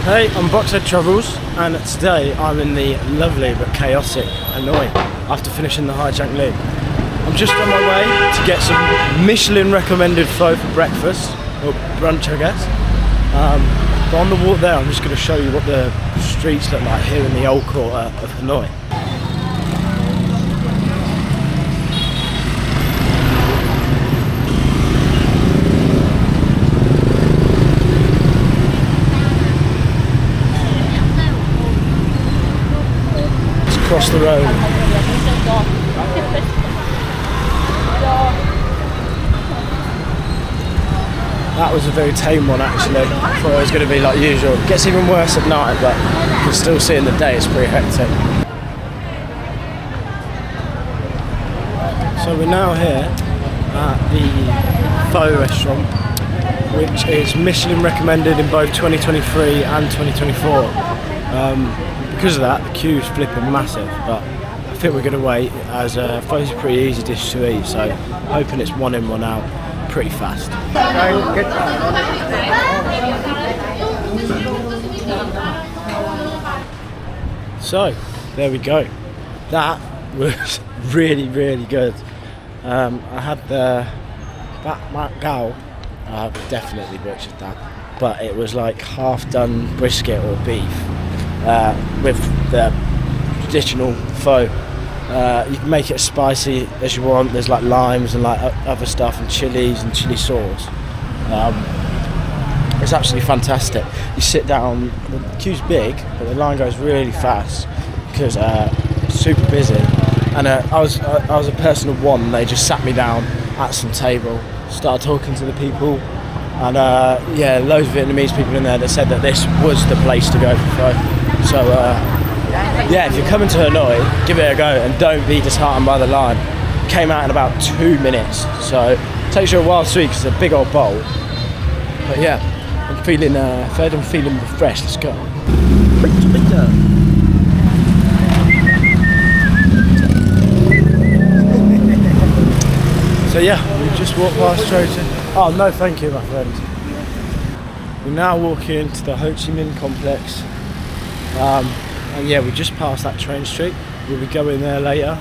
Hey, I'm Boxhead Travels, and today I'm in the lovely but chaotic Hanoi after finishing the High Junk League. I'm just on my way to get some Michelin recommended pho for breakfast, or brunch I guess. But on the walk there I'm just going to show you what the streets look like here in the Old Quarter of Hanoi. Across the road. That was a very tame one actually. I thought it was going to be like usual. It gets even worse at night, but you can still see in the day it's pretty hectic. So we're now here at the Pho restaurant, which is Michelin recommended in both 2023 and 2024. Because of that, the queue's flipping massive, but I think we're going to wait as pho's a pretty easy dish to eat, so hoping it's one in, one out, pretty fast. So, there we go. That was really, really good. I had the Bat Gao, definitely butchered that, but it was like half done brisket or beef. With the traditional pho. You can make it as spicy as you want. There's like limes and like other stuff and chilies and chili sauce. It's absolutely fantastic. You sit down, the queue's big, but the line goes really fast because it's super busy. And I was a person of one, and they just sat me down at some table, started talking to the people, and yeah, loads of Vietnamese people in there that said that this was the place to go for pho. So yeah, if you're coming to Hanoi, give it a go and don't be disheartened by the line. Came out in about 2 minutes, so it takes you a while to eat because it's a big old bowl. But yeah, I'm feeling fed, I'm feeling refreshed. Let's go. So yeah, we just walked past Trojan. Oh no, thank you, my friend. We're now walking into the Ho Chi Minh Complex. And yeah, we just passed that train street. We'll be going there later.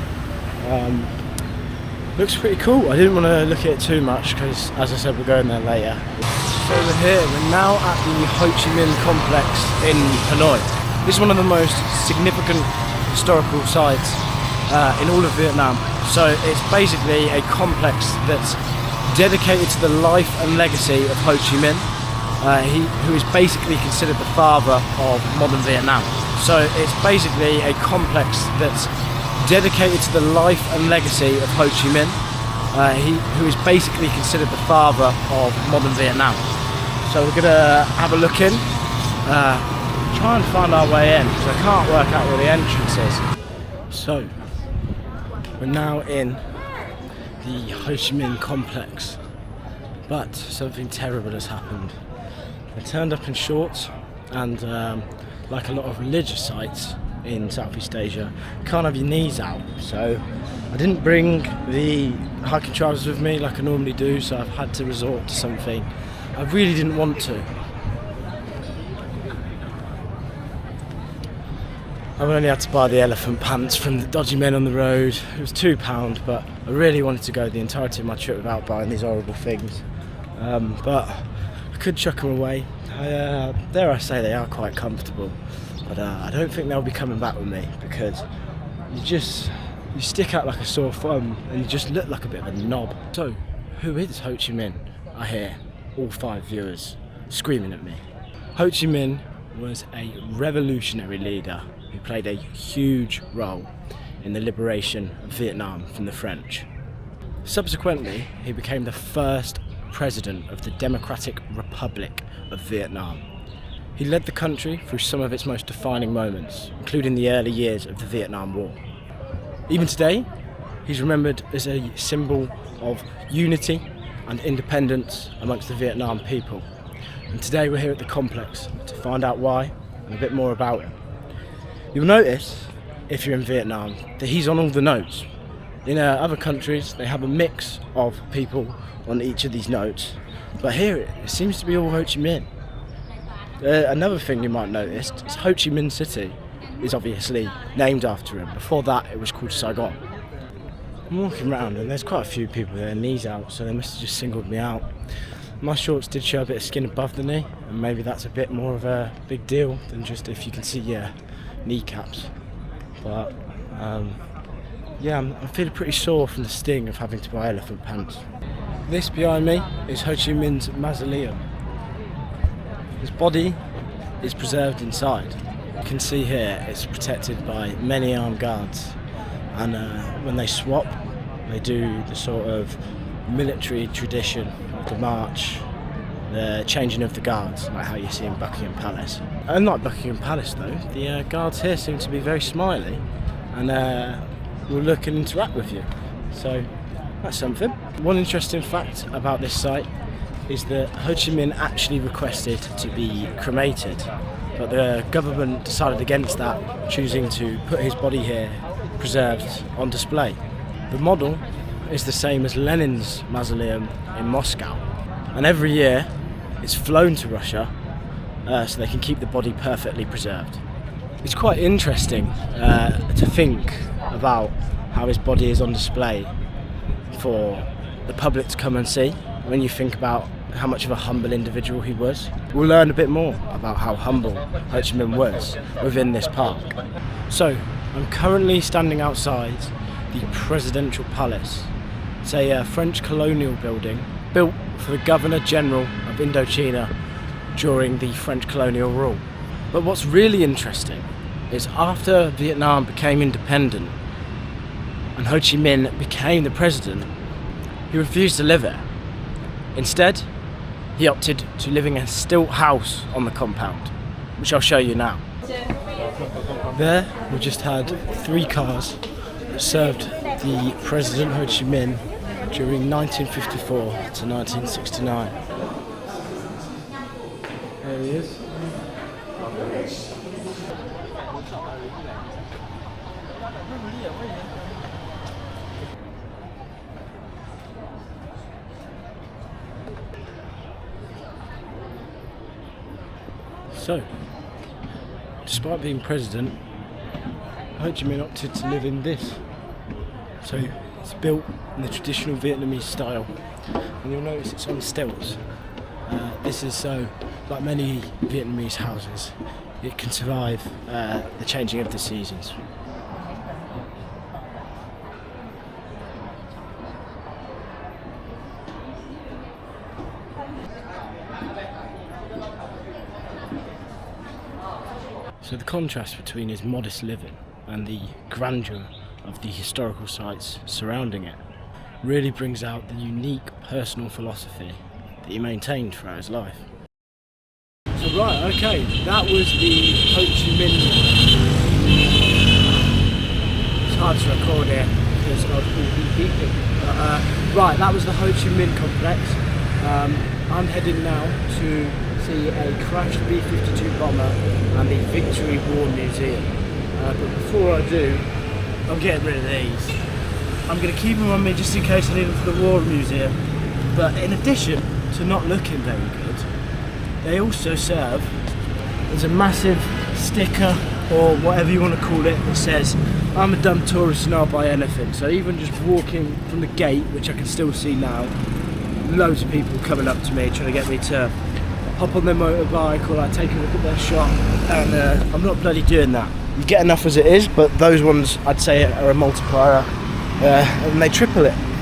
Looks pretty cool. I didn't want to look at it too much because, as I said, we're going there later. So we're here. We're now at the Ho Chi Minh Complex in Hanoi. This is one of the most significant historical sites in all of Vietnam. So it's basically a complex that's dedicated to the life and legacy of Ho Chi Minh. Who is basically considered the father of modern Vietnam. So it's basically a complex that's dedicated to the life and legacy of Ho Chi Minh, who is basically considered the father of modern Vietnam. So we're gonna have a look in, try and find our way in, because I can't work out where the entrance is. So we're now in the Ho Chi Minh Complex, but something terrible has happened. I turned up in shorts, and like a lot of religious sites in Southeast Asia, you can't have your knees out, so I didn't bring the hiking trousers with me like I normally do, so I've had to resort to something I really didn't want to. I've only had to buy the elephant pants from the dodgy men on the road. It was £2, but I really wanted to go the entirety of my trip without buying these horrible things. But I could chuck them away. Dare I say they are quite comfortable, but I don't think they'll be coming back with me because you stick out like a sore thumb and you just look like a bit of a knob. So, who is Ho Chi Minh? I hear all 5 viewers screaming at me. Ho Chi Minh was a revolutionary leader who played a huge role in the liberation of Vietnam from the French. Subsequently, he became the first president of the Democratic Republic of Vietnam. He led the country through some of its most defining moments, including the early years of the Vietnam War. Even today, he's remembered as a symbol of unity and independence amongst the Vietnam people. And today we're here at the complex to find out why and a bit more about him. You'll notice, if you're in Vietnam, that he's on all the notes. In other countries, they have a mix of people on each of these notes, but here it seems to be all Ho Chi Minh. Another thing you might notice is Ho Chi Minh City is obviously named after him. Before that it was called Saigon. I'm walking around and there's quite a few people with their knees out, so they must have just singled me out. My shorts did show a bit of skin above the knee, and maybe that's a bit more of a big deal than just if you can see your kneecaps. But yeah, I'm feeling pretty sore from the sting of having to buy elephant pants. This behind me is Ho Chi Minh's mausoleum. His body is preserved inside. You can see here it's protected by many armed guards, and when they swap, they do the sort of military tradition of the march, the changing of the guards, like how you see in Buckingham Palace. Unlike Buckingham Palace though, the guards here seem to be very smiley and will look and interact with you, so that's something. One interesting fact about this site is that Ho Chi Minh actually requested to be cremated, but the government decided against that, choosing to put his body here, preserved, on display. The model is the same as Lenin's mausoleum in Moscow, and every year it's flown to Russia so they can keep the body perfectly preserved. It's quite interesting to think about how his body is on display for the public to come and see. When you think about how much of a humble individual he was, we'll learn a bit more about how humble Ho Chi Minh was within this park. So, I'm currently standing outside the Presidential Palace. It's a French colonial building built for the Governor General of Indochina during the French colonial rule. But what's really interesting is after Vietnam became independent and Ho Chi Minh became the president, he refused to live there. Instead, he opted to live in a stilt house on the compound, which I'll show you now. There, we just had 3 cars that served the President Ho Chi Minh during 1954 to 1969. There he is. So, despite being president, Ho Chi Minh opted to live in this. So it's built in the traditional Vietnamese style, and you'll notice it's on stilts. This is so, like many Vietnamese houses, it can survive the changing of the seasons. So the contrast between his modest living and the grandeur of the historical sites surrounding it really brings out the unique personal philosophy that he maintained throughout his life. So right, okay, that was the Ho Chi Minh. It's hard to record here because of all the beeping. Right, that was the Ho Chi Minh Complex. I'm heading now to see a crashed B-52 bomber and the Victory War Museum. But before I do, I'm getting rid of these. I'm going to keep them on me just in case I need them for the War Museum. But in addition to not looking very good, they also serve as a massive sticker, or whatever you want to call it, that says, "I'm a dumb tourist and I'll buy anything." So even just walking from the gate, which I can still see now, loads of people coming up to me trying to get me to hop on their motorbike or like take a look at their shop, and I'm not bloody doing that. You get enough as it is, but those ones I'd say are a multiplier, and they triple it.